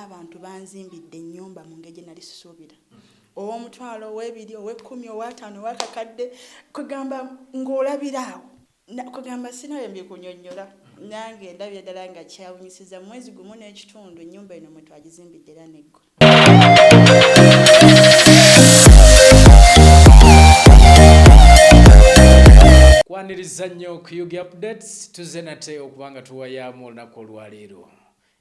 abantu banzimbidde ennyumba mu ngeri gye nali sisuubira. Ow'omutwalo, ow'ebiri, ow'ekkumi, ow'ataano, ow'akakadde, kugamba ng'olabira awo. Kugamba sinawe mbikunyonnyola. Nange ndabye ddala nga kyawunyisiza mwezi gumu n'ekitundu ennyumba eno mwe twagizimbidde era neggwa. Kwaniriza nnyo ku Yugi Updates tuzze nate okubanga tuwayaamu olunaku olwaleero.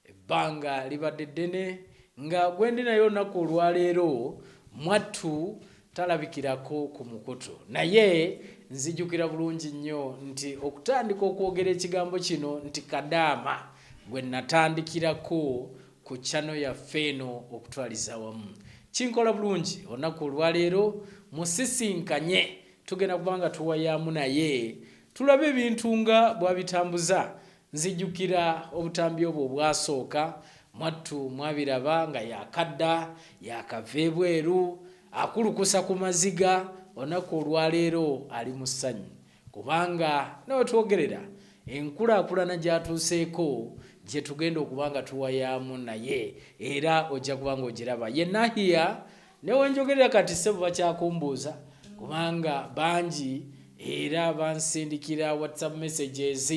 Ebbanga libadde ddene nga gwe ndi nayo olunaku olwaleero mwattu talabikirako ku mukutu. Naye nzijukira bulungi nnyo nti okutandika okwogera ekigambo kino nti Kadaama gwe natandikirako ku channel yaffe eno okutwaliza wamu. Kinkola bulungi olunaku olwaleero musisinkanye tugenda kubanga tuwayaamu naye tulabe ebintu nga bwabitambuza. Nzijukira obutambi obwo obwasooka mwattu mwabiraba nga yakadda yakava ebweru akulukusa ku maziga. Olunaku olwaleero ali mu ssanyu kubanga nawe twogerera enkulaakulana gyatuuseeko gye tugenda okubanga tuwayaamu naye era ojja kubanga ogiraba. Ye Nahiya newenjogerera kati ssebo bakyakumbuuza kubanga bangi era bansindikira WhatsApp messages.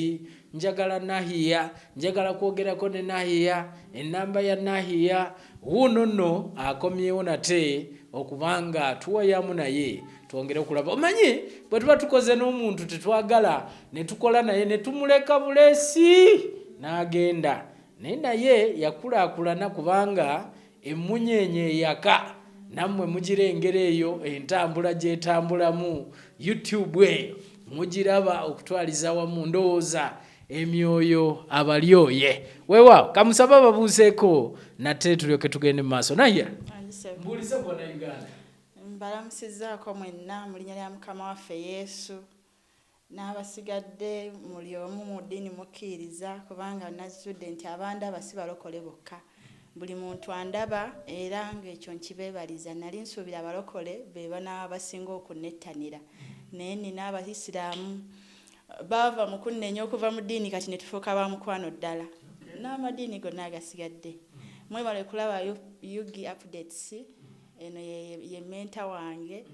Njagala Nahiya, njagala kwogerako ne Nahiya, ennamba ya Nahiya. Wuno nno akomyewo nate okubanga tuwayaamu naye twongere okulaba. Omanyi bwe tuba tukoze n'omuntu tetwagala ne tukola naye ne tumuleka buleesi n'agenda. Naye yakulaakulana kubanga emmunyeenye eyaka nammwe mugirengera eyo entambula gyetambulamu YouTube eyo mugiraba okutwaliza wamu. Ndowooza emyoyo abalyoye weewaawo kamusaba babuuseeko nate tulyoke tugende mu maaso. Naye mbuulize bonna Uganda. Mbalamusizaako mwenna mu linnya lya Mukama waffe Yesu, n'abasigadde muli omu mu ddiini mukkiriza kubanga nazudde nti abandaba si balokole bokka. Buli muntu andaba era ng'ekyo nkibeebaliza. Nali nsuubira abalokole be banaaba basinga okunnettanira naye nina Abayisiraamu baava mu kunnenya okuva mu ddiini kati ne tufuuka ba mukwano ddala. N'amadiini gonna agasigadde. Mwebale kulaba Yugi Updates. Eno ye menta wange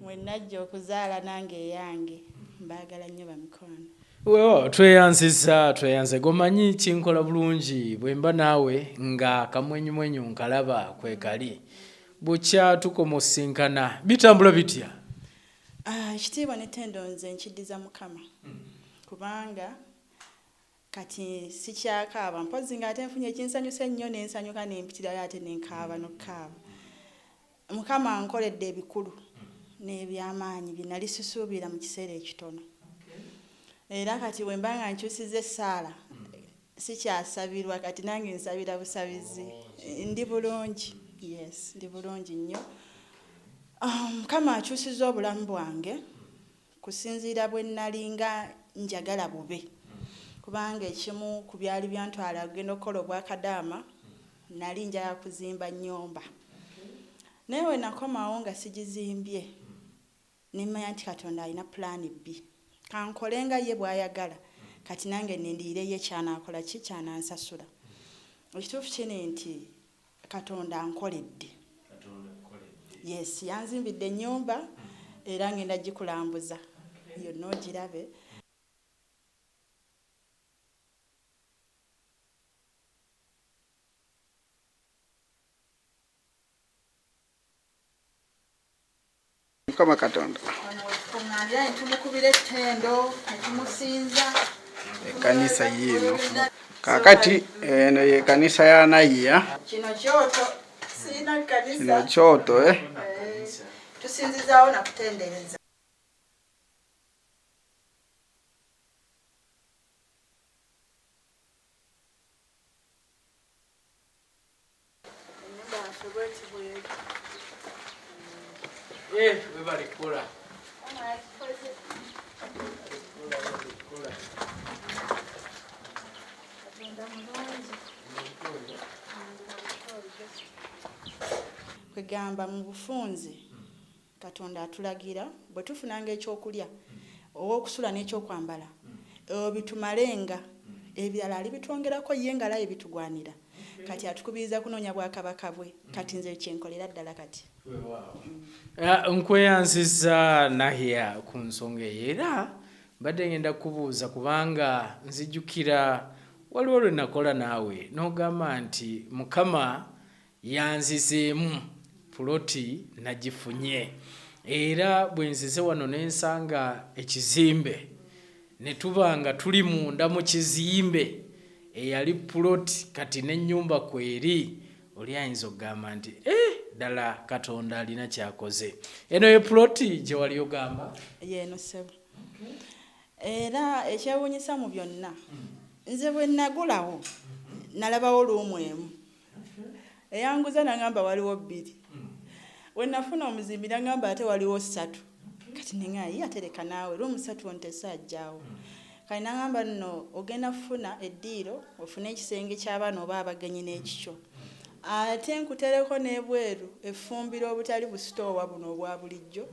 mwe najja okuzaala nange eyange. Mbaagala nnyo bamikono. Weewaawo tweyanze gomanyi kinkola bulungi bwe mba naawe nga kamwenyumwenyu nkalaba kwe kali bukya tukomosinkana bitambula bitya? Ekitiibwa n'ettendo nze nkiddiza Mukama kubanga kati sikyakaaba mpozi ng'ate nfunye ekinsanyusa ennyo n'ensanyuka n'empitirayo ate n'enkaaba n'okkaaba. Mukama ankoledde ebikulu n'ebyamaanyi bye nali sisuubira mu kiseera ekitono. Era kati bwe mba nga nkyusiza essaala sikyasabirwa kati nange nsabira busabizi. Ndi bulungi. Yes, ndi bulungi nnyo. Mukama akyusiza obulamu bwange kusinziira bwe nalinga njagala bube kubanga ekimu ku byali byantwala kugenda okukola obwa Kadaama nali njagala kuzimba nnyumba. Naye we nakomawo nga sigizimbye nemanya nti Katonda alina pulaani B. Kankole nga ye bw'ayagala kati nange nendiire ye kyanaakola ki kyanansasula. Ekituufu kino nti Katonda ankoledde. Yes, yanzimbidde ennyumba era ngenda gikulambuza yonna ogirabe. Mukama Katonda Tukungaanira ne tumukubira ettendo ne tumusinza ekkanisa yiino. Kaakati eno ye kkanisa ya Nahiya. Kino kyoto siina kkanisa. Kino kyoto tusinzizaawo na kutendereza. Webale kukola. Kwegamba mu bufunze Katonda atulagira bwe tufunanga ekyokulya ow'okusula n'ekyokwambala bitumalenga ebirala alibitwongerako ye nga laye bitugwanira. kati atukubiriza kunoonya bwakabaka bwe kati nze kyenkolera ddala kati. Nkweyansiza Nahia ku nsonga eyo era mbadde ngenda kubuuza kubanga nzijukira waliwo lwe nakola naawe n'ogamba nti Mukama yanzizeemu puloti nagifunye era bwe nzize wano ne nsanga ekizimbe ne tuba nga tuli munda mu kizimbe eyali puloti kati n'ennyumba kweri oli ayinza okugamba nti ddala Katonda alina kyakoze. Eno ye puloti gye wali ogamba? Yeeno ssebo. Era ekyewuunyisa mu byonna nze bwe nagulawo nalabawo luumu emu eyanguza nagamba waliwo 2 we nafuna omuzimbi nagamba ate waliwo 3 kati neŋŋayi atereka naawe luumu 3 ontese ajjaawo kati nagamba nno ogenda kufuna eddiiro ofune ekisenge ky'abaana oba abagenyi n'ekikyo ate nkutereko n'ebweru effumbiro obutali busitoowa buno obwa bulijjo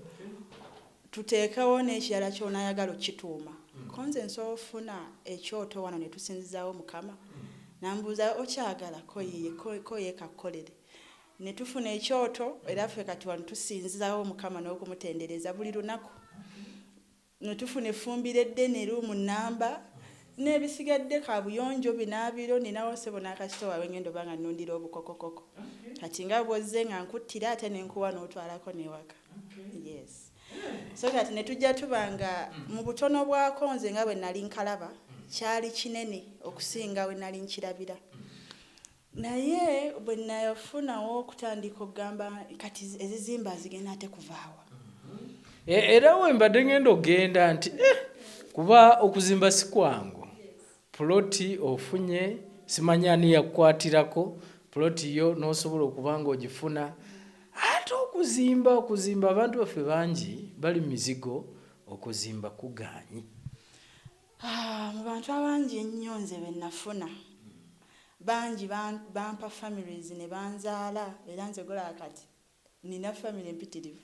tuteekawo n'ekirala ky'onaayagala okituuma ko nze nsobola ofuna ekyoto wano ne tusinzizaawo Mukama nambuuza okyagala ko yeekakkolere ne tufuna ekyoto era ffe kati wano tusinzizaawo Mukama n'okumutendereza buli lunaku ne tufuna effumbiro eddene ruumu nnamba n'ebisigadde kabuyonjo binaabiro ninawo ssebo n'akasitoowa wengenda oba nga nnundira obukokokoko kati nga bwozze nga nkuttira ate nenkuwa n'otwalako n'ewaka. Yes. So kati ne tujja tuba nga mu butono bwako nze nga bwe nali nkalaba kyali kinene okusinga we nali nkirabira naye bwe nayofunawo okutandika okugamba kati ezizimba zigenda ate kuvaawa. Era we mbadde ngenda ogenda nti kuba okuzimba si kwangu. Puloti ofunye simanya ani yakukwatirako puloti yo n'osobola okuba nga ogifuna ate okuzimba abantu baffe bangi bali mizigo okuzimba kugaanyi. Mu bantu abangi ennyo nze be nafuna bangi bampa families ne banzaala era nze gola kati nina family empitirivu.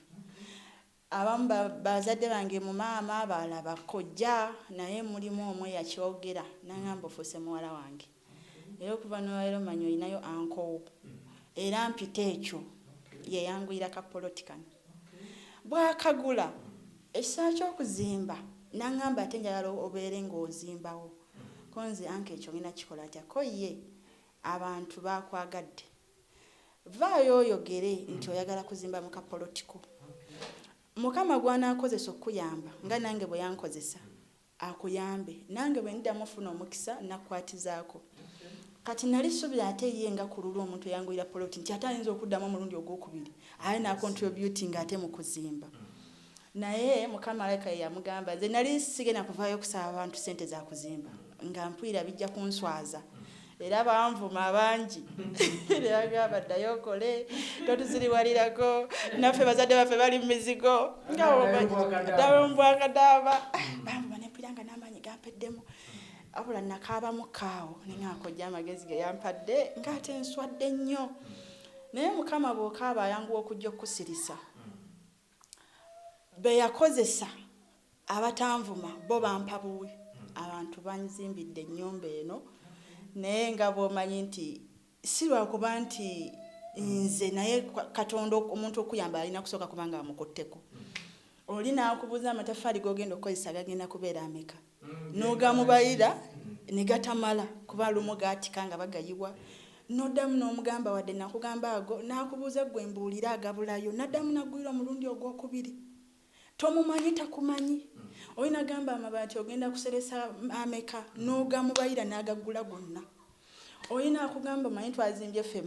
Abamu bazadde bange mu maama abalala bakojja naye mulimu omwe yakyogera nangamba ofuuse muwala wange era okuva n'olwaleero manyi olinayo ankowo era mpita ekyo ye yanguyira ka politikan bwakagula ekisaa ky'okuzimba nangamba ate njagala obeere ng'ozimbawo ko nze anka ekyo ngenda kikola atya ko ye abantu bakwagadde vaayo oyogere nti oyagala kuzimba mu kapolitiko Mukama gwanaakozesa okuyamba nga nange bwe yankozesa akuyambe nange bwe ndiddamu ofuna omukisa nakwatizaako kati nali subira ate ye nga ku lulu omuntu yanguyira poloti nti ate ayinza okuddamu omulundi ogwokubiri aye nacontributing ate mu kuzimba naye Mukama aleka ye yamugamba nze nali sigenda kuvaayo kusaba abantu ssente za kuzimba nga mpulira bijja kunswaza era banvuma bangi yagamba ddayo okole totuziriwalirako naffe bazadde baffe bali mu mizigo nga mbwakadaaba banvuma nempulira nga n'amaanyi gampeddemu abula nakaabamu kaawo neŋakojja amagezi ge yampadde ng'ate nswadde nnyo naye Mukama bw'okaaba ayanguwa okujja okukusirisa be yakozesa abatanvuma bo bampa buwi abantu banzimbidde ennyumba eno naye nga bw'omanyi nti si lwakuba nti nze naye Katonda omuntu okuyamba alina kusooka kubanga amukutteko oli n'akubuuza amataffaali g'ogenda okukozesa gagenda kubeera ameka n'ogamubayira ne gatamala kuba lumu gaatika nga bagayiwa n'oddamu n'omugamba wadde nakugamba ago n'akubuuza gwe mbuulira agabulayo n'addamu naggwira omulundi ogwokubiri tomumanyi takumanyi olina gamba amabaati ogenda kuseresa ameka n'ogamubayira n'agaggula gonna olina akugamba manyi twazimbye ffe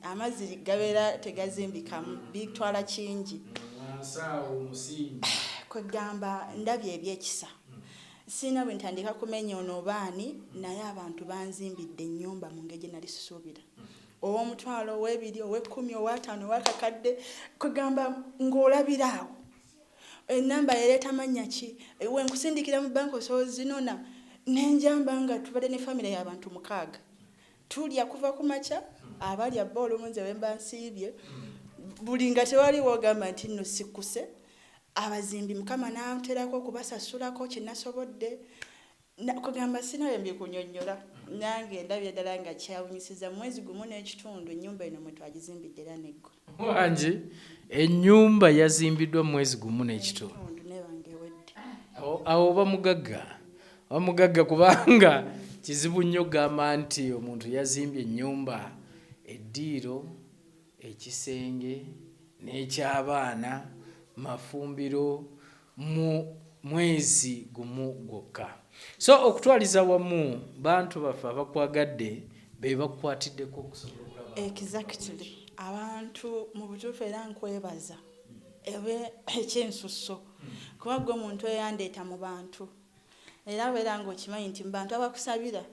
amazzi gabeera tegazimbikamu bitwala kingi kwegamba ndabye ebyekisa sina bwe ntandika kumenya ono baani naye abantu banzimbidde ennyumba mu ngeri gye nali susuubira ow'omutwalo ow'ebiri ow'ekkumi ow'ataano ow'akakadde kwegamba ng'olabiraawo enamba yaleeta mannya ki wenkusindikira mu banka osobola zinona nenjamba nga tubadde ne famire y'abantu 6 tulya kuva ku makya abalya bboolo munze wemba nsiibye buli nga tewali wogamba nti nno sikkuse abazimbi Mukama n'anterako okubasasulako kye nasobodde kugamba sinayo mbikunyonnyola nange ndabye ddala nga kyawunyisiza mwezi gumu n'ekitundu ennyumba eno mwe twagizimbidde era neggwa wangi ennyumba yazimbiddwa mwezi gumu n'ekitundu nebange ewedde awo bamugagga kubanga kizibu nnyo gamba nti omuntu yazimbye ennyumba eddiiro ekisenge n'ekyabaana mafumbiro mu mwezi gumu gwokka. So okutwaliza wamu bantu baffe abakwagadde be bakukwatiddeko okusobola okulaba. Exactly. Abantu mu butuufu era nkwebaza ebe ekyensusso kuba gwe omuntu eyandeeta mu bantu era beera ng'okimanyi nti mu bantu abakusabira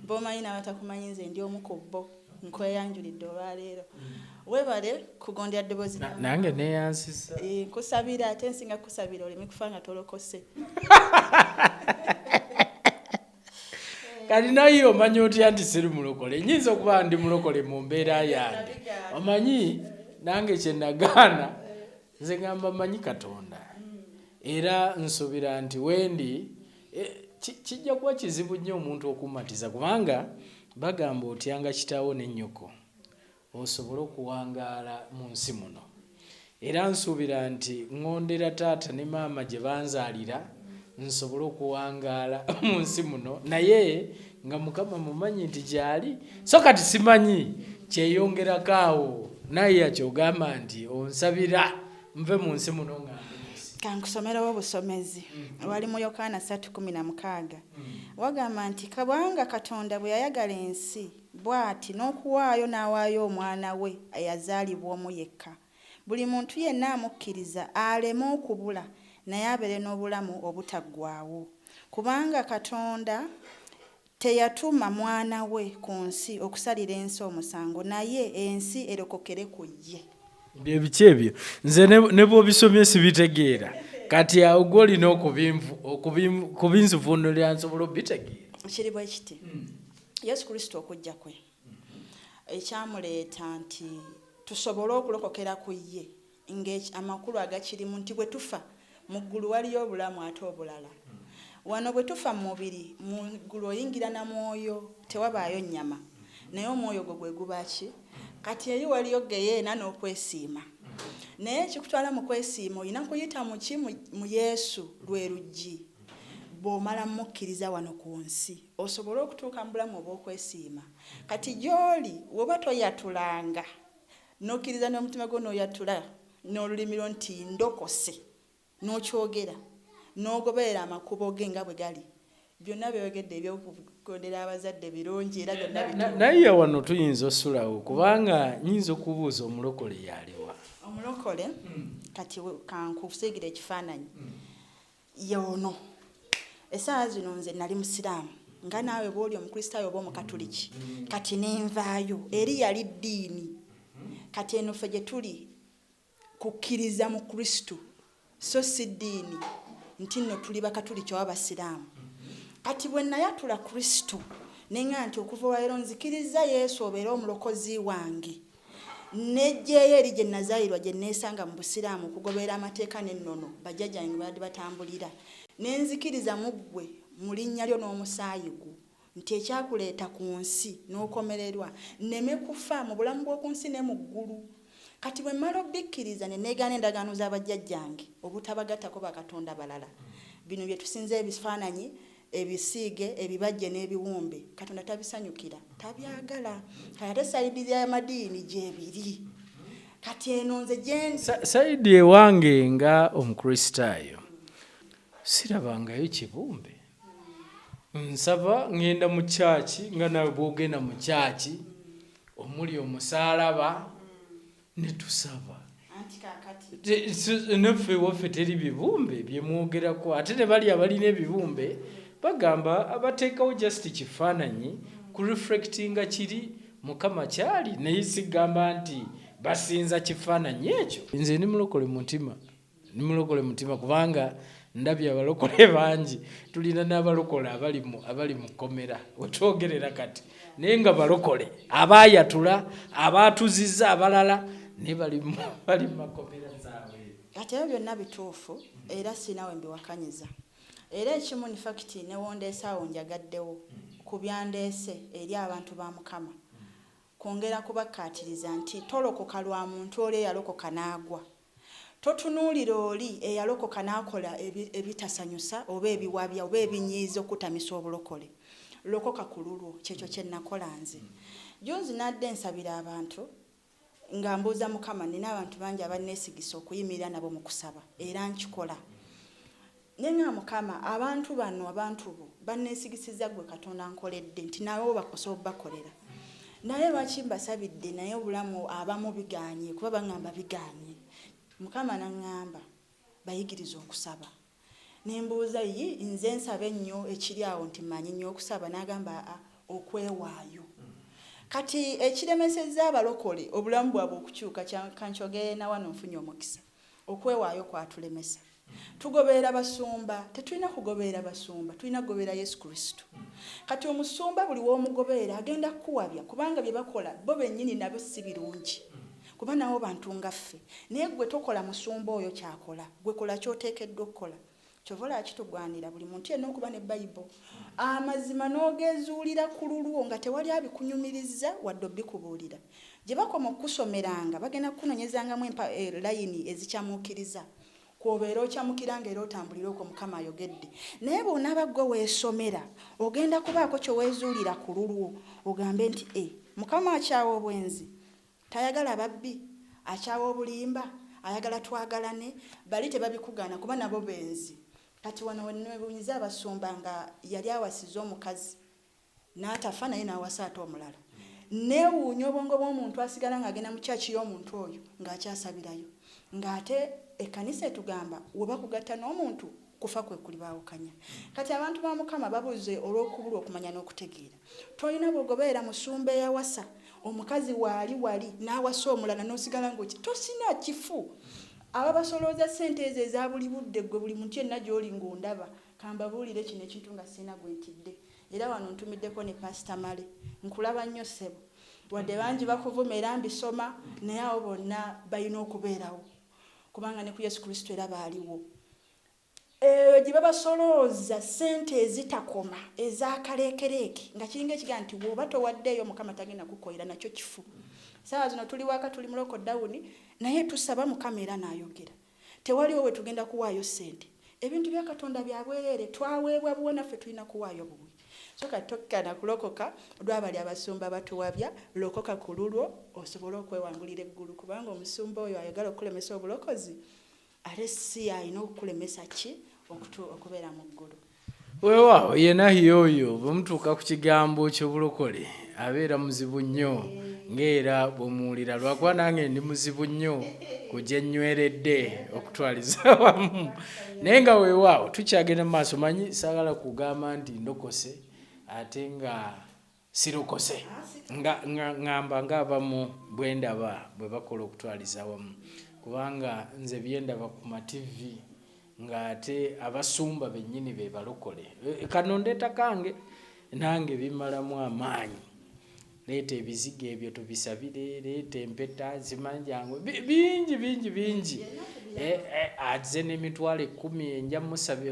b'omanyi n'abatakumanyi nze ndi omu ku bo nkweyanjulidde olwaleero webale kugondera ddoboozi nange neeyansiza nkusabira ate nsinga kusabira oleme kufa nga tolokose kati naye omanyi otya nti siri mulokole nyinza okuba ndi mulokole mu mbeera yange omanyi nange kyenagaana nze ngamba manyi Katonda era nsuubira nti wendi kijja kuba kizibu nnyo omuntu okummatiza kubanga bagamba otyanga kitaawo n'ennyoko osobole okuwangaala mu nsi muno era nsuubira nti ŋŋondera taata ne maama gye banzaalira nsobole okuwangaala mu nsi muno naye nga Mukama mumanyi nti gyali so kati simanyi kyeyongerako awo naye yakyogamba nti onsabira nve mu nsi muno nga kankusomerawo obusomezi wali mu Yokaana 3:16 wagamba nti kabanga Katonda bwe yayagala ensi bw'ati n'okuwaayo n'awaayo omwana we eyazaalibwa omu yekka buli muntu yenna amukkiriza aleme okubula naye abeere n'obulamu obutaggwaawo kubanga Katonda teyatuma mwana we ku nsi okusalira ensi omusango naye ensi erokokere ku ye. Byebiki ebyo nze ne bw'obisomye sibitegeera kati awo gw'olina okubinzivuunulira nsobola obitegeera. Kiri bwe kiti Yesu Kristo okujja kwe ekyamuleeta nti tusobole okulokokera ku ye ng'amakulu agakirimu nti bwe tufa mu ggulu waliyo obulamu ate obulala wano bwe tufa mu mubiri mu ggulu oyingira na mwoyo tewabaayo nnyama naye omwoyo gwo gwe guba ki kati eri waliyo geyeena n'okwesiima naye ekikutwala mu kwesiima olina kuyita mu Yesu lwe luggi bw'omala mukkiriza wano ku nsi osobole okutuuka mu bulamu obw'okwesiima kati gy'oli woba toyatulanga n'okkiriza n'omutima gwo n'oyatula n'olulimi lwo nti ndokose n'okyogera n'ogoberera amakubo ge nga bwe gali byonna byogedde ebyokugondera abazadde birungi era byonna naye wano tuyinza osulawo kubanga nyinza okubuuza omulokole yaliwa omulokole kati kankusiigira ekifaananyi yono essaawa zino nze nali musiraamu nga naawe bw'oli omukristaayo oba omukatuliki kati nenvaayo eri yali ddiini kati eno ffe gye tuli kukkiriza mu Kristo so si ddiini nti nno tuli bakatuliki oba basiraamu kati bwe nayatula Kristo nenga nti okuva olwaleero nzikiriza Yesu obeere omulokozi wange nejjeeyo eri gye nazaayirwa gye neesanga mu busiraamu okugoberera amateeka n'ennono bajjajjange baadde batambulira nenzikiriza mu ggwe mu linnya lyo n'omusaayi gwo nti ekyakuleeta ku nsi n'okomererwa nneme kufa mu bulamu bw'oku nsi ne mu ggulu kati bwe mmala obbikkiriza ne neegaana endagaano z'abajjajjange obutabagattako bakatonda balala bino bye tusinza ebifaananyi ebisiige ebibajje n'ebiwumbe Katonda tabisanyukira tabyagala ate sayidi y'amadiini gyebiri kati eno nze sayidi ewange nga omukristaayo sirabangayo kibumbe nsaba ngenda mu kyaki nga nawe bwogenda mu kyaki omuli omusaalaba ne tusaba naffe waffe teri bibumbe byemwogerako ate ne bali abalina ebibumbe bagamba abateekawo just kifaananyi ku reflectinga kiri Mukama kyali naye sigamba nti basinza kifaananyi ekyo. Nze ndi mulokole mutima kubanga ndabye abalokole bangi tulina n'abalokole abali mu kkomera wetwogerera kati naye nga balokole abaayatula abaatuzizza abalala ne bali mu makomera zaabwe. Ate ebyo byonna bituufu era sinaawe mbiwakanyiza era ekimu ni fakiti newondeesaawo njagaddewo ku byandeese eri abantu ba Mukama kwongera kubakkaatiriza nti tolokoka lwa muntu oli eyalokoka n'agwa. Totunuulira oli eyalokoka n'akola ebitasanyusa oba ebiwabya oba ebinyiiza okutamisa obulokole. Lokoka ku lulwo, kyekyo kye nakola nze. Jonzi nadde nsabira abantu nga mbuuza Mukama, nina abantu bangi abanneesigisa okuyimirira nabo mu kusaba era nkikola. Nenga Mukama, abantu bano abantu bo banneesigisiza gwe Katonda nkoledde nti nabo bakosa obakolera. Naye lwaki mbasabidde naye obulamu abamu biganye kuba bangamba biganye. Mukama n'angamba bayigiriza okusaba. Nembuuza yi nze nsaba ennyo ekiri awo nti mmanyi nnyo okusaba, n'agamba okwewaayo. Kati ekiremesezza abalokole obulamu bwabwe okukyuka kankyogere na wano nfunye omukisa. Okwewaayo kwatulemesa. Tugoberera basumba, tetulina kugoberera basumba, tulina kugoberera Yesu Kristo. Kati omusumba buli w'omugoberera agenda kuwabya kubanga bye bakola bo bennyini nabo si birungi. Kuba nabo bantu nga ffe. Naye gwe tokola musumba oyo kyakola, gwe kola ky'oteekeddwa okukola. Kyovola kitugwanira buli muntu yenna okuba ne Bayibuli. Amazima n'ogezuulira ku lulwo nga tewali abikunyumiriza wadde obikubuulira. Gye bakoma okusomeranga bagenda kukunonyezangamu layini ezikyamuukiriza. Kwobeera okyamukiranga era otambulira okwo Mukama ayogedde. Naye bw'onaaba gwe weesomera ogenda kubaako kye weezuulira ku lulwo ogambe nti Mukama akyawa obwenzi, tayagala babbi, akyawa obulimba, ayagala twagalane, bali tebabikugaana kuba nabo benzi. Kati wano wennebuunyiza abasumba nga yali awasiza omukazi n'atafa naye n'awasa ate omulala. Neewuunya obwongo bw'omuntu asigala ng'agenda mu kyaki y'omuntu oyo ng'akyasabirayo. Ng'ate ekkanisa etugamba we bakugatta n'omuntu kufa kwe kulibaawukanya. Kati abantu ba Mukama babuze olw'okubulwa okumanya n'okutegeera. Tolina bw'ogoberera musumba eyawasa omukazi wali n'awasa omulala n'osigala ng'oti tosina kifu. Ababasolooza ssente ezo eza buli budde gwe buli muntu yenna gy'oli ng'ondaba kambabuulire kino ekintu nga sina gwe ntidde. Era wano ntumiddeko ne Pastor Male. Nkulaba nnyo ssebo. Wadde bangi bakuvuma era mbisoma naye abo bonna balina okubeerawo. Kubanga ne ku Yesu Kristo era baaliwo. Gye babasolooza ssente ezitakoma ez'akaleekereeke nga kiringa ekigaa nti bw'oba towaddeeyo Mukama tagenda kukoyera nakyo kifu. Saawa zino tuli waka tuli mu lockdown naye tusaba Mukama era n'ayogera. Tewaliwo we tugenda kuwaayo ssente. Ebintu bya Katonda bya bwereere twaweebwa buwe naffe tulina kuwaayo buwe. So kati tokkana kulokoka lwabali abasumba batuwabya, lokoka ku lulwo osobole okwewangulira eggulu kubanga omusumba oyo ayagala okulemesa obulokozi ate si alina okukulemesa ki okubeera mu ggulu. Weewaawo yenna yoyo bwemutuuka ku kigambo ky'obulokole abeera muzibu nnyo ng'era bwemuwulira lwakuba nange ndi muzibu nnyo ku gye nnyweredde okutwaliza wamu. Naye nga weewaawo tukyagenda mu maaso, manyi saagala kugamba nti ndokose ate nga sirokose. Ngamba ng'abamu bwe ndaba bwe bakola okutwaliza wamu kubanga nze bye ndaba ku mativi ng'ate abasumba bennyini be balokole. Kano ndeeta kange nange bimalamu amaanyi. Leeta ebizigo ebyo tubisabire, leeta empeta zimanjangu bingi. Aze n'emitwalo 10 enja musabye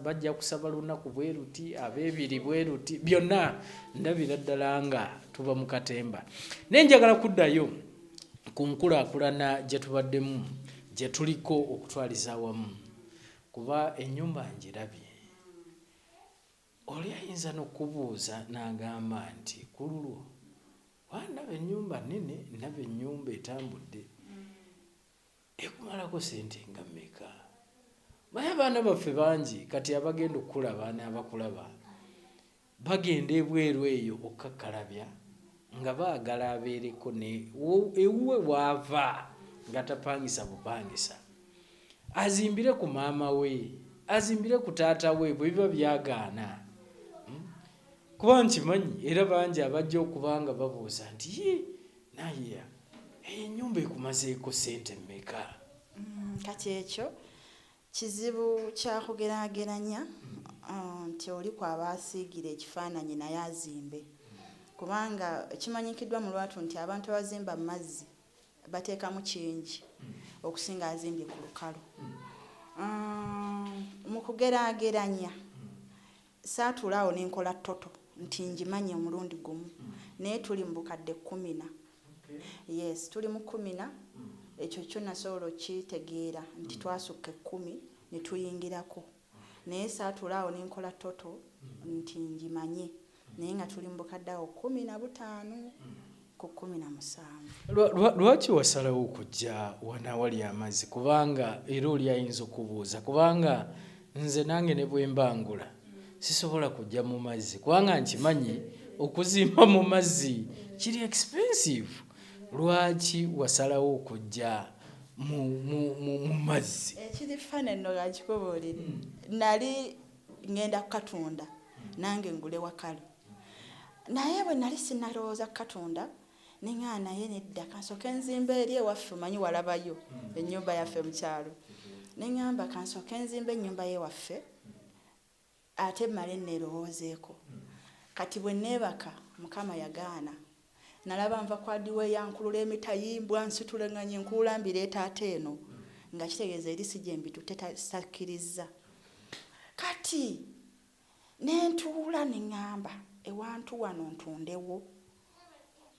bajja kusaba lunaku bwe ruti ab'ebiri bwe ruti byonna ndabira ddala nga tuba mu katemba. Naye njagala kuddayo ku nkulaakulana gye tubaddemu gye tuliko okutwaliza awamu kuba ennyumba ngirabye. Oli ayinza n'okubuuza n'agamba nti ku lulwo ndaba ennyumba nnene, ndaba ennyumba etambudde ekumalako ssente nga mmeka? Baye abaana baffe bangi kati abagenda okukulaba n'abakulaba bagenda ebweru eyo okukakkalabya nga baagala abeereko ewuwe waava nga tapangisa bupangisa. Azimbire ku maama we, azimbire ku taata we bwe biba byagaana. Kuba nkimanyi era bangi abajja okubanga babuuza nti naye ennyumba ekumazeeko ssente mmeka? Kati ekyo kizibu kya kugeraageranya nti oli kwaba asiigira ekifaananyi naye azimbe. Kubanga kimanyikiddwa mu lwatu nti abantu abazimba mu mazzi bateekamu kingi okusinga azimbye ku lukalu. Mu kugeraageranya saatulaawo n'enkola ttoto nti njimanye omulundi gumu naye tuli mu bukadde 10. Yes, tuli mu 10. Ekyo kyo nasobola okitegeera nti twasukka 10 ne tuyingirako naye saatulaawo nenkola toto nti njimanye naye nga tuli mu bukadde awo 15 ku 17. Lwaki wasalawo okujja wanawali amazzi kubanga era oli ayinza okubuuza kubanga nze nange ne bwe mbangula sisobola kujja mu mazzi kubanga nkimanyi okuzimba mu mazzi kiri expensive. Lwaki wasalawo okujja mu mazzi? Ekiri fana nno lwakikubuulire nali ngenda kukatunda nange ngule wakalo naye bwe nali sinalowooza kukatunda neŋŋaa naye nedda kansooke nzimba eri ewaffe omanyi walabayo ennyumba yaffe mu kyalo neŋŋamba kansooke nzimba ennyumba y'ewaffe ate mmale neerowoozeeko. Kati bwe neebaka Mukama yagaana nalaba nva kwadiwe yankulula emitayimbwa nsitulenganye nkulula mbireeta ate eno nga kitegeeza eri si gye mbitute takkiriza. Kati nentuula neŋŋamba ewantu wano ntundewo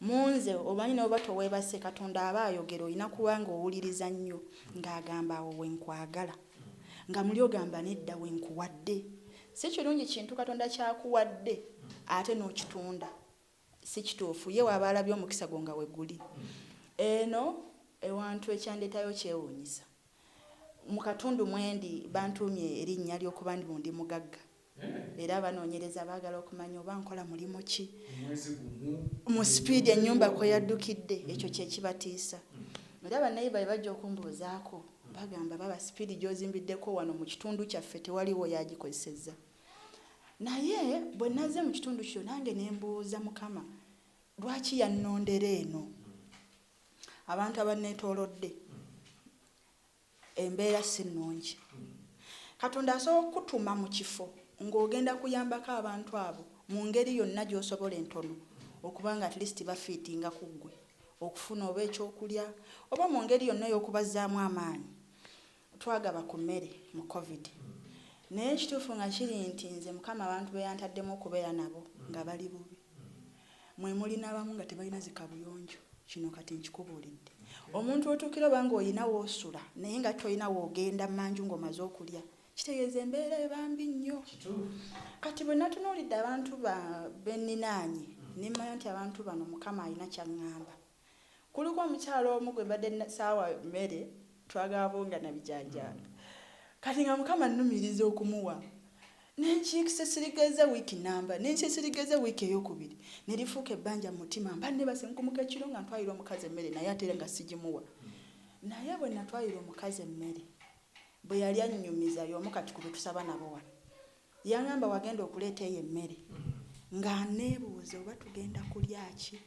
munze omanyi noba toweebase Katonda aba ayogera olina kuba nga owuliriza nnyo ng'agamba awo wenkwagala nga muli ogamba nedda wenkuwadde. Si kirungi kintu Katonda kyakuwadde ate n'okitunda si kituufu ye waaba alabye omukisa gwo nga wegguli. Eno ewantu ekyandeetayo kyewuunyisa mu katundu mwendi bantuumye erinnya ly'okuba ndi mugagga era banoonyereza baagala okumanya oba nkola mulimu ki mu sipiidi ennyumba kwe yaddukidde. Ekyo kye kibatiisa. Era bannayiba bajja okumbuuzaako bagamba baba sipiidi gy'ozimbiddeko wano mu kitundu kyaffe tewaliwo yagikozesezza. Naye bwe nazze mu kitundu kyo nange ne mbuuza Mukama lwaki yannondera eno. Abantu abanneetoolodde embeera si nnungi. Katonda asobola okutuma mu kifo ng'ogenda kuyambako abantu abo mu ngeri yonna gy'osobola entono okubanga at least bafiitinga ku ggwe okufuna oba ekyokulya oba mu ngeri yonna y'okubazzaamu amaanyi. Twagaba ku mmere mu COVID naye ekituufu nga kiri nti nze Mukama abantu be yantaddemu okubeera nabo nga bali bubi. Mwe mulina abamu nga tebalina zikabuyonjo. Kino kati nkikubuulidde. Omuntu otuukira oba ng'olina woosula naye nga tolina woogenda mmanju ng'omaze okulya kitegeeza embeera ebambi nnyo. Kati bwe natunuulidde abantu benninaanye ne mmanya nti abantu bano Mukama alina ky'aŋŋamba. Kuliko omukyalo omu gwe mbadde saawa mmere twagala bunga na bijanjaalo kati nga Mukama nnumiriza okumuwa nenkiikisa sirigeze wiiki namba nenkyesirigeze wiiki ey'okubiri ne lifuuka ebbanja mu mutima mba ne basenkumuka ekiro nga ntwalira omukazi emmere naye ate nga sigimuwa. Naye bwe natwalira omukazi emmere bwe yali annyumiza y'omu kati ku betusaba nabo wano yaŋŋamba wagenda okuleeta eyo emmere nga neebuuza oba tugenda kulya ki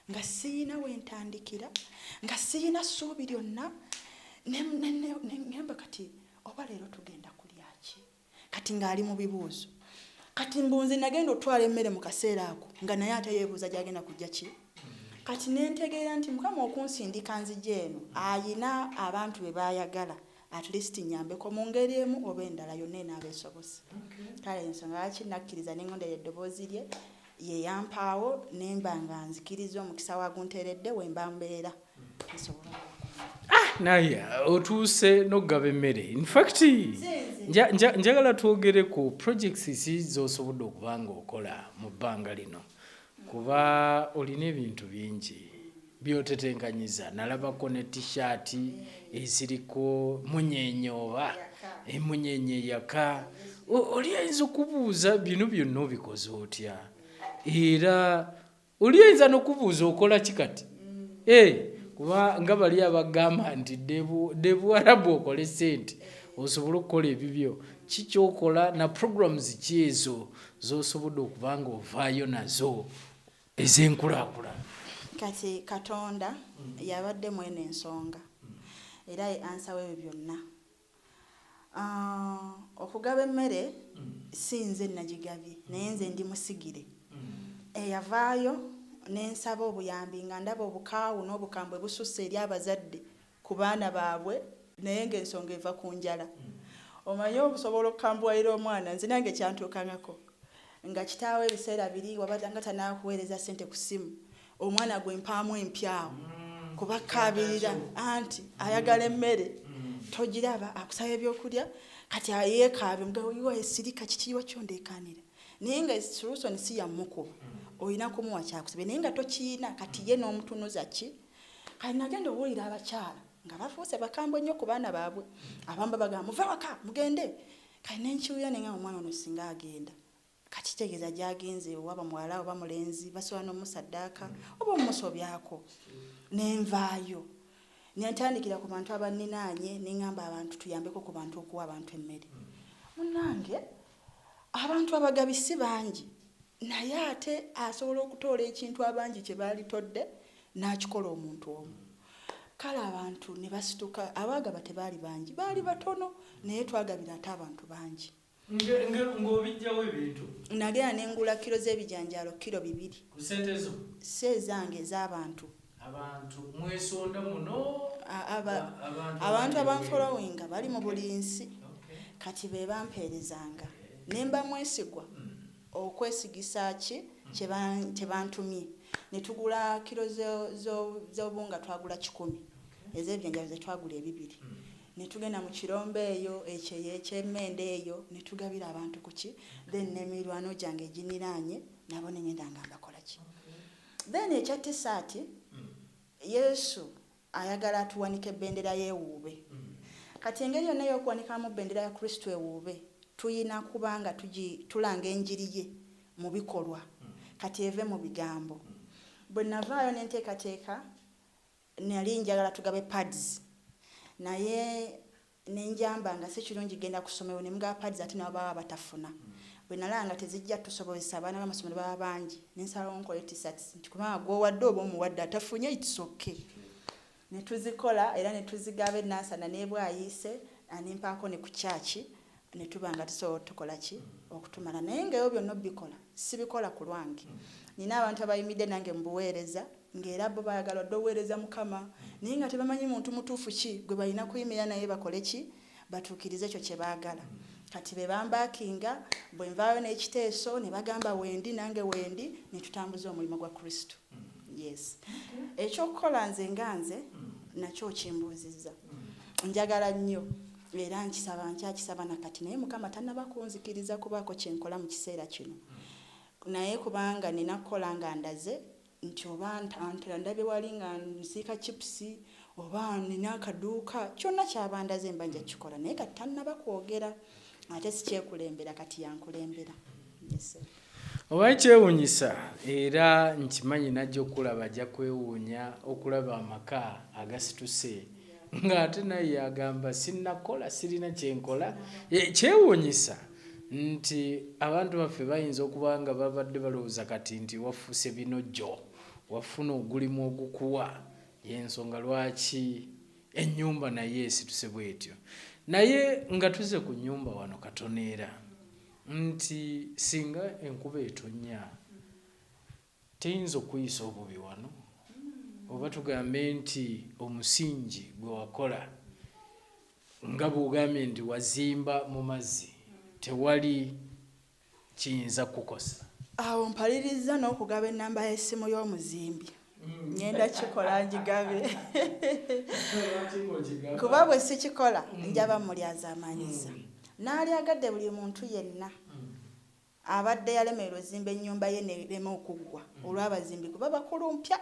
nga siyina wentandikira nga siyina ssuubi lyonna neŋŋamba kati oba leero tugenda kulya ki kati ng'ali mu bibuuzo. Kati mbunzi nagenda otwala emmere mu kaseera ako nga naye ate yeebuuza gy'agenda kujja ki. Kati nentegeera nti Mukama okunsindika nzija eno ayina abantu be baayagala at least nyambeko mu ngeri emu oba endala yonna enaabeesobose. Kale ensonga lwaki nakkiriza n'eŋŋondera eddoboozi lye ye yampaawo nemba nga nzikiriza omukisa wagunteeredde we mba mbeera nsobola. Naye otuuse n'okugaba emmere. In fact njagala twogere ku projects z'osobodde okuba ng'okola mu bbanga lino kuba olina ebintu bingi byotetenkanyiza. Nalabako ne t-shirt eziriko munyenye oba emunyenye yaka. Oli ayinza okubuuza bino byonna obikoze otya era oli ayinza n'okubuuza okola ki kati kuba nga bali abagamba nti debuwarabu okole ssente osobola okukola ebibyo kikyokola na programs ki ezo z'osobodde okuba nga ovaayo nazo ez'enkulaakulana. Kati Katonda yabadde mwene ensonga era ye ansa w'ebyo byonna. Okugaba emmere si nze nagigabye naye nze ndi musigire eyavaayo n'ensaba obuyambi nga ndaba obukaawu n'obukambwe bususse eri abazadde ku baana baabwe naye ng'ensonga eva ku njala. Omanyi obusobola okukambwalira omwana nze nange kyantuukangako nga kitaawe ebiseera biri wabanga tanaakuweereza ssente ku ssimu omwana gwe mpaamu empyawo kuba kaabirira anti ayagala emmere togiraba akusaba ebyokulya kati yeekaabe mugayiwa esirika kitiibwa kyondeekanira naye nga solution si yammukuba olina kumuwa kyakusabye naye nga tokiina kati ye n'omutunuza ki kati nagenda owulira abakyala nga bafuuse bakambwe nnyo ku baana baabwe abamu bagamba muve waka mugende kati nenkiwulira nenga omwana ono singa agenda kati kitegeeza gy'agenze waba muwala oba mulenzi basobola n'omusaddaaka oba omusobyako nenvaayo nentandikira ku bantu abaninaanye neŋŋamba abantu tuyambeko ku bantu okuwa abantu emmere munnange abantu abagabi si bangi naye ate asobola okutoola ekintu abangi kye baalitodde n'akikola omuntu omu kale abantu ne basituka abaagaba tebaali bangi baali batono naye twagabira ate abantu bangi ng'obijjawo ebintu nagenda nengula kiro z'ebijanjaalo kiro 2 ku ssente zo si ezange ez'abantu abantu mwesonda muno abantu abanfolowinga bali mu buli nsi kati be bampeerezanga ne mba mwesigwa okwesigisa ki kye bantumye ne tugula kiro z'obunga twagula 10 ez'ebyenjalo ze twagula 2 ne tugenda mu kirombe eyo ekyemmende eyo ne tugabira abantu kuki then n'emirwano gyange eginiraanye nabo ne ngenda nga mbakola ki then ekya tisaati Yesu ayagala atuwanike bendera y'ewuube kati engeri yonna y'okuwanikamu bendera ya Kristo ewuube tuyina kubanga tulanga enjiri ye mu bikolwa kati eve mu bigambo bwe navaayo nenteekateeka nali njagala tugabe pads naye nenjamba nga si kirungi genda ku ssomero ne mugaba pads ate nabo baba batafuna bwe nalanga tezijja tusobozesa abaana b'amasomero baba bangi nensalawo nkole t-shirts nti kubanga gwowadde oba omuwadde atafunye itsoke ne tuzikola era ne tuzigaba ennansana n'ebwayiise anempaako ne ku kyaki ne tuba nga tusobola tukola ki okutumala naye ngaeyo byonna bikola sibikola ku lwange nina abantu abayimidde nange mu buweereza ng'era bo bayagala odde oweereza Mukama naye nga tebamanyi muntu mutuufu ki gwe balina kuyimira naye bakole ki batuukirize ekyo kye baagala kati be bambaakinga bwe nvaayo n'ekiteeso ne bagamba wendi nange wendi ne tutambuza omulimu gwa Kristo yes ekyokukola nze nganze nakyo kimbuuzizza njagala nnyo era nkyakisaba nakati naye Mukama tannaba kunzikiriza kubaako kyenkola mu kiseera kino naye kubanga nina kukola nga ndaze nti oba ndabye wali nga nsiika chipusi oba nina akaduuka kyonna kyabandaze mba nja kikola naye kati tannaba kwogera ate sikyekulembera kati yankulembera oba kyewuunyisa era nkimanyi najja okulaba ajja kwewuunya okulaba amaka agasituse ng'ate naye yagamba sinnakola sirina kyenkola kyewuunyisa nti abantu baffe bayinza okuba nga babadde balowooza kati nti wafuuse binojjo wafuna ogulimu ogukuwa yensonga lwaki ennyumba naye esituse bwetyo naye nga tuze ku nnyumba wano katoneera nti singa enkuba etonnya teyinza okuyisa obubi wano oba tugambe nti omusingi gwe wakola nga bw'ogambye nti wazimba mu mazzi tewali kiyinza kukosa awo mpaliriza n'okugaba ennamba y'essimu y'omuzimbi ngenda kikola ngigabe kuba bwe sikikola njaba mulyazamanyiza n'alyagadde buli muntu yenna abadde yalemererwa ozimba ennyumba ye nerema okuggwa olw'abazimbi kuba bakulumpya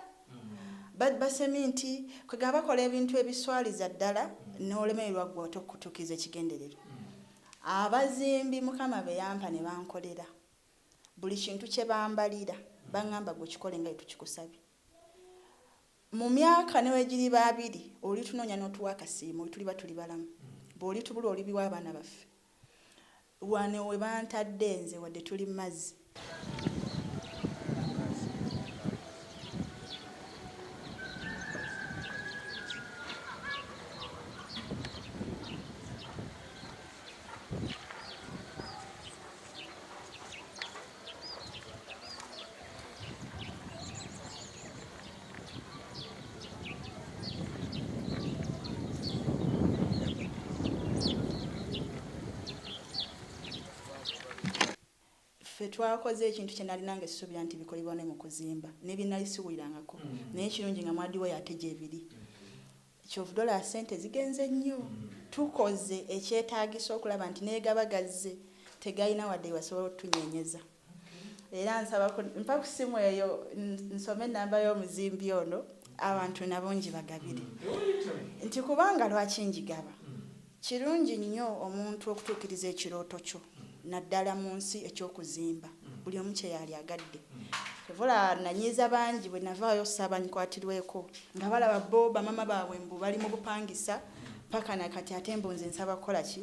baseminti kwega bakola ebintu ebiswaliza ddala n'olemererwa gwe okutuukiriza ekigendererwa abazimbi Mukama be yampa ne bankolera buli kintu kye bambalira baŋŋamba gwe kikole nga tukikusabye mu myaka ne wegiri 2 oli tunoonya n'otuwa akasiimo oli tuliba tuli balamu bw'oli tubula oli biwa abaana baffe wane we bantadde nze wadde tuli mu mazzi tetwakoze ekintu kye nali nange sisuubira nti bikolebwa ne mu kuzimba ne bye nali siwulirangako naye kirungi nga mwadi we yateja ebiri $12 sente zigenze nnyo tukoze ekyetaagisa okulaba nti neegabagazze tegayina wadde wasobola otunyenyeza era nsaba mpa ku ssimu eyo nsome ennamba y'omuzimbi ono abantu nabongi bagabire nti kubanga lwaki njigaba kirungi nnyo omuntu okutuukiriza ekirooto kyo naddala mu nsi ekyokuzimba buli omu kye yali agadde evula nanyiiza bangi bwe navaayo ssaaba nkwatirweko nga balaba bo bamama baabwe mbu bali mu bupangisa paka nakati ate mbu nze nsaba kukola ki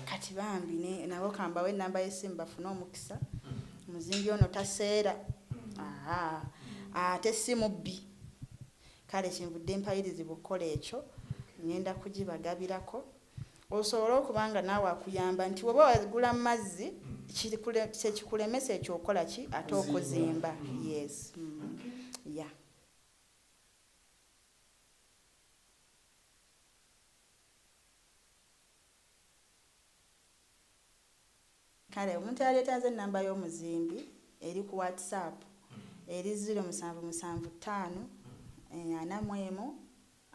kati bambi nabo kambawo ennamba y'essimu bafune omukisa omuzimbi ono taseera ate si mubbi kale kinvudde mpayirizibwa okukola ekyo ngenda kugibagabirako osobola okubanga naawe akuyamba nti woba wagula mu mazzi kyekikulemesa ekyokola ki ate okuzimba yes yeah. Kale omuntu yaleetanze ennamba y'omuzimbi eri ku WhatsApp eri 0775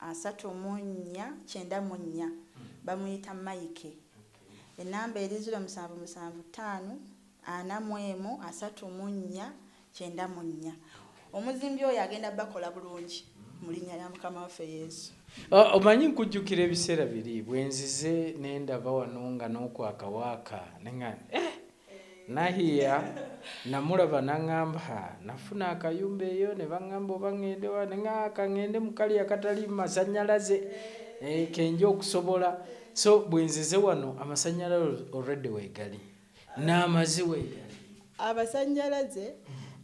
41 34 bamuyita Mike. Ennamba eri 0775 41 34 omuzimbi oyo agenda bakola bulungi mu linnya lya Mukama waffe Yesu. Omanyi nkujjukira ebiseera biri bwenzize nendaba wano nga n'okwakawaaka nenga nahiya namulaba naŋŋamba nafuna akayumba eyo ne baŋŋamba oba ŋŋende wa neŋŋaka ŋŋende mu kali akatali masannyalaze kenja okusobola so bwenzize wano amasannyalaze already weegali n'amazi weegali abasannyalaze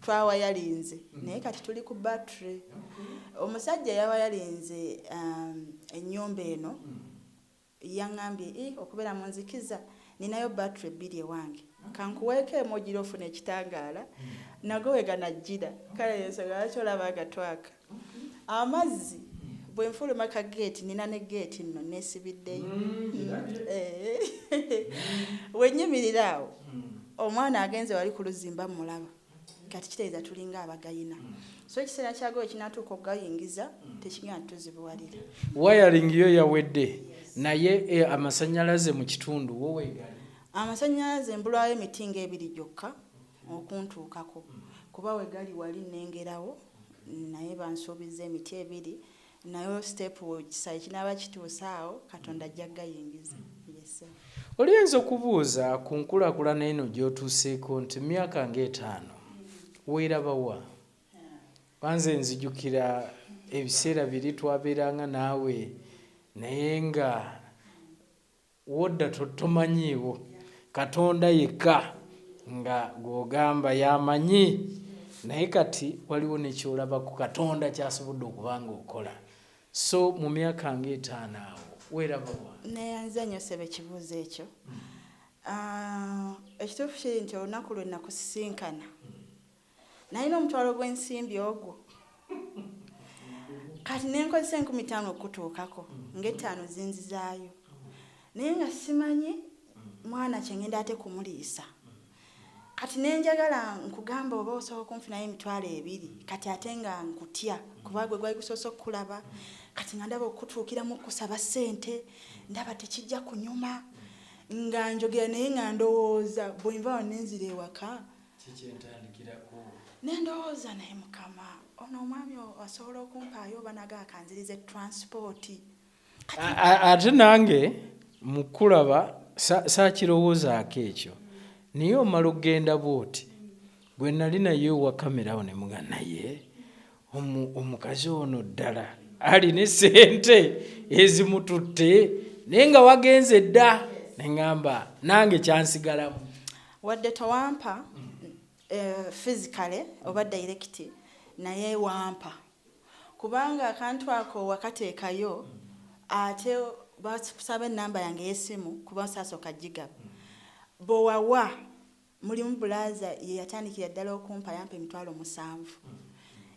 twawayalinze naye kati tuli ku battery omusajja yawayalinze ennyumba eno yaŋŋambye okubeera mu nzikiza ninayo battery 2 ewange kankuweeko emojiro ofuna ekitangaala nago weganajjira kale yensonga lwaki olaba agatwaka amazzi bwe nfuluma ka geeti nina ne geeti nno neesibiddeyo wenyimirira awo omwana agenze wali ku luzimba mulaba kati kitegeeza tulinga abagayina so ekiseera kyago ekinatuuka okugayingiza tekigenda tuzibuwalira wiring yo yawedde naye amasannyalaze mu kitundu wo weegali amasannyalaze mbulwayo emitinga 2 gyokka okuntuukako kuba wegali wali nengerawo naye bansuubiza emiti 2 nayo step kisayi kinaaba kituusaawo Katonda ajja gayingiza. Yes, oliyenza okubuuza ku nkulaakulana eno gy'otuuseeko nti myaka nga5 weerabawa wanze nzijukira ebiseera biri twabeeranga naawe naye nga wodda tomanyiiwo Katonda yekka nga gw'ogamba yamanyi naye kati waliwo nekyolaba ku Katonda kyasobodde okubanga okola so mu myaka nga5 awo weerabawa neyanza nnyo sebe ekibuuzo ekyo ekituufu kiri nti olunaku lwe nakusisinkana nalina omutwalo gw'ensimbi ogwo kati nenkozesa 50 okutuukako nga5 zinzizaayo naye nga simanyi mwana kyengenda ate kumuliisa kati nenjagala nkugamba oba osobola okunfunayo emitwalo 2 kati ate nga nkutya kuba gwe gwali gusoose okukulaba kati nga ndaba okutuukiramu okusaba ssente ndaba tekijja kunyuma nga njogera naye nga ndowooza bwenva nenzira ewaka nendowooza naye Mukama ono omwami asobola okumpaayo oba naga akanziriza transport ate nange mukulaba saakirowoozaako ekyo naye omala okgenda bwoti gwe nali naye owa kamerawo ne muga naye omukazi ono ddala alina essente ezimututte naye nga wagenze dda neŋŋamba nange kyansigalamu wadde towampa physically oba direct naye wampa kubanga akantu ako wakateekayo ate basaba ennamba yange y'essimu kuba saasooka gigaba bowawa mulimu bulaza ye yatandikira ddala okumpa yampa emitwalo 7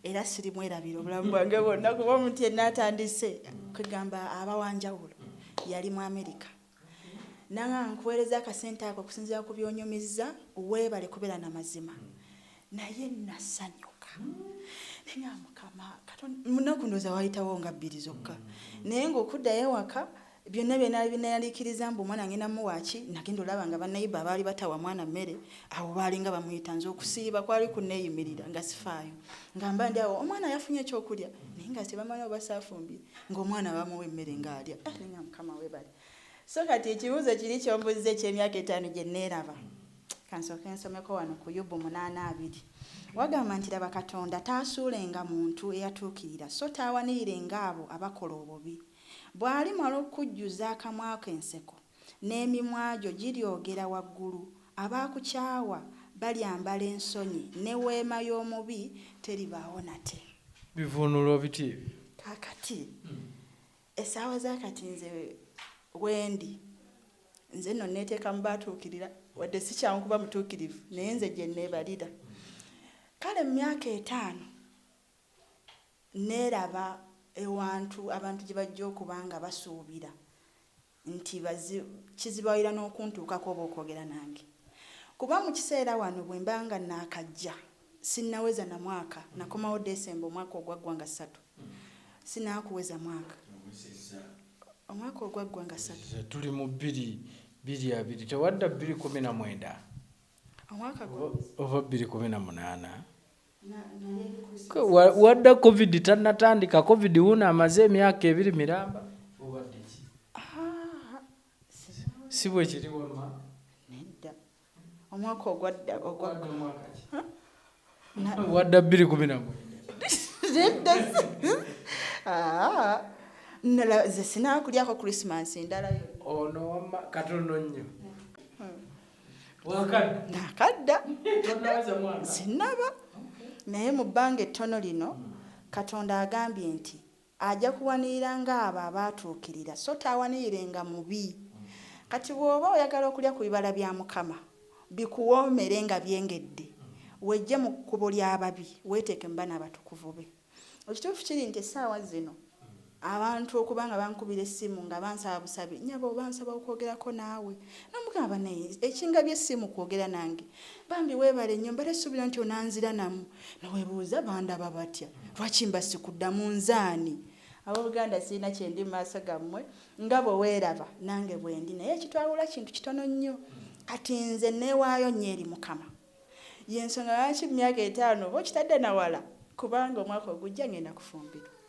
era sirimu erabira obulamu bwange bwonna kuba omuntu yenna atandise kwegamba abawanjawulo yali mu America nanga nkuweereza akasente ako okusinziira ku byonyumizza weebale kubeera na mazima naye nasanyuka naye Mukama Katonda munaku ndowooza wayitawo nga 2 zokka naye ng'okuddayo ewaka byonna binaalikiriza mbu omwana ngenda muwaaki nagenda olaba nga bannayiba abaali batawa mwana mmere abo baalinga bamuyita nze okusiiba kwali kunneeyimirira nga sifaayo ngamba ndi awo omwana yafunye ekyokulya naye nga tebamanyi oba saafumbire ng'omwana bamuwa emmere ng'alya naye Mukama weebale so kati ekibuuzo kiri kyombuziza eky'emyaka 5 gye neeraba kansooke nsomeko wano ku Yobu 8:2 wagamba nti laba Katonda taasuulenga muntu eyatuukirira so taawaniirenga abo abakola obubi bw'alimala okujjuza akamwa ke enseko n'emimwa gyo giryogera waggulu abaakukyawa balyambala ensonyi ne weema y'omubi teribaawo nate. Bivunulo biti Kakati essaawa zakati nze wendi nze nno neeteeka mu baatuukirira wadde si kyangu kuba mutuukirivu naye nze gye neebalira kale mu myaka 5 neeraba ewantu abantu gye bajja okuba nga basuubira nti kizibaira n'okuntuukako oba okwogera nange kuba mu kiseera wano bwe mba nga naakajja sinnaweza na mwaka nakomawo Desemba omwaka ogwaggwanga 3 sinaakuweza mwaka omwaka ogwaggwanga 3 tuli mu 2020 tewadda 2019 omwaka oba 2018 wadda covid tannatandika covid wuno amaze emyaka 2 miramba si bwe kiri wama nedda omwaka ogwadda wadda 2019 nedda ze sinaakulyako Christmas ndalayo ono wama katono nnyo nakadda sinaba naye mu bbanga ettono lino Katonda agambye nti ajja kuwanirira ng'abo abaatuukirira so taawaniirenga mubi kati bw'oba oyagala okulya ku bibala bya Mukama bikuwoomere nga byengedde wejje mu kkubo ly'ababi weeteeke mu baana abatukuvu be ekituufu kiri nti essaawa zino abantu okuba nga bankubira essimu nga bansaba busabe nyaba oba nsaba okwogerako naawe nomugamba naye ekinga by'essimu kwogera nange bambi weebale nnyo mbale essuubira nti onanzira namu neweebuuza bandaba batya lwaki mba sikuddamu nzaani abooluganda sirina kyendi mu maaso gammwe nga bwe weeraba nange bwendi naye ekitwawula kintu kitono nnyo kati nze neewaayo nnyo eri Mukama y'ensonga lwaki mu myaka 5 oba okitadde nawala kubanga omwaka ogujja ngenda kufumbirwa